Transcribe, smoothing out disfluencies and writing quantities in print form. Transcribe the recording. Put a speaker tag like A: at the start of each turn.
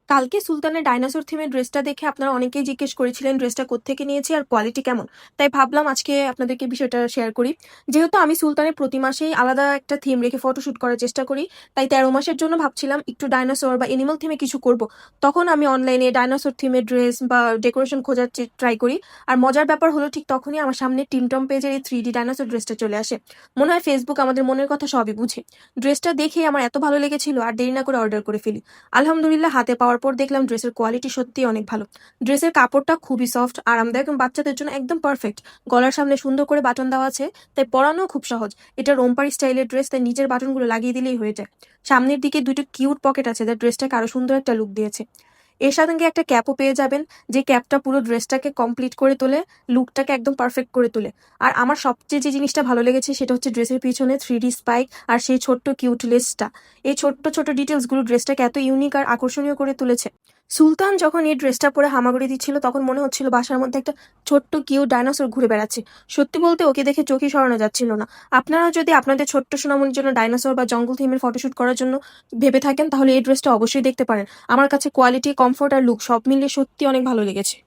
A: কালকে সুলতানের ডাইনোসর থিমের ড্রেসটা দেখে আপনারা অনেকেই জিজ্ঞেস করেছিলেন ড্রেসটা কোত্থেকে নিয়েছি আর কোয়ালিটি কেমন। তাই ভাবলাম আজকে আপনাদেরকে বিষয়টা শেয়ার করি। যেহেতু আমি সুলতানের প্রতি মাসেই আলাদা একটা থিম রেখে ফটোশুট করার চেষ্টা করি, তাই 13 মাসের জন্য ভাবছিলাম একটু ডাইনোসর বা এনিমাল থিমে কিছু করব। তখন আমি অনলাইনে ডাইনোসর থিমের ড্রেস বা ডেকোরেশন খোঁজার ট্রাই করি। আর মজার ব্যাপার হলো ঠিক তখনই আমার সামনে টিমটম পেজের এই 3D ডাইনোসর ড্রেসটা চলে আসে। মনে হয় ফেসবুক আমাদের মনের কথা সবই বুঝে। ড্রেসটা দেখে আমার এত ভালো লেগেছিল আর দেরি না করে অর্ডার করে ফেলি। আলহামদুলিল্লাহ, হাতে পাওয়ার পর দেখলাম ড্রেসের কোয়ালিটি সত্যিই অনেক ভালো। ড্রেসের কাপড়টা খুবই সফট, আরামদায়ক এবং বাচ্চাদের জন্য একদম পারফেক্ট। গলার সামনে সুন্দর করে বাটন দেওয়া আছে, তাই পরানোও খুব সহজ। এটা রোম্পারি স্টাইলের ড্রেস, তাই নিচের বাটনগুলো লাগিয়ে দিলেই হয়ে যায়। সামনের দিকে দুটো কিউট পকেট আছে, যা ড্রেসটাকে আরো সুন্দর একটা লুক দিয়েছে। এর সঙ্গে একটা ক্যাপও পেয়ে যাবেন, যে ক্যাপটা পুরো ড্রেসটাকে কমপ্লিট করে তোলে, লুকটাকে একদম পারফেক্ট করে তোলে। আর আমার সবচেয়ে যে জিনিসটা ভালো লেগেছে সেটা হচ্ছে ড্রেসের পিছনে 3D স্পাইক আর সেই ছোট্ট কিউট লেসটা। এই ছোট্ট ছোট ডিটেলসগুলো ড্রেসটাকে এত ইউনিক আর আকর্ষণীয় করে তুলেছে। সুলতান যখন এই ড্রেসটা পরে হামাগুড়ি দিচ্ছিল তখন মনে হচ্ছিল বাসার মধ্যে একটা ছোট্ট কিউট ডাইনোসর ঘুরে বেড়াচ্ছে। সত্যি বলতে ওকে দেখে চোখই সরানো যাচ্ছিল না। আপনারা যদি আপনাদের ছোট্ট সোনামণির জন্য ডাইনোসর বা জঙ্গল থিমের ফটোশুট করার জন্য ভেবে থাকেন, তাহলে এই ড্রেসটা অবশ্যই দেখতে পারেন। আমার কাছে কোয়ালিটি, কমফোর্ট আর লুক সব মিলিয়ে সত্যি অনেক ভালো লেগেছে।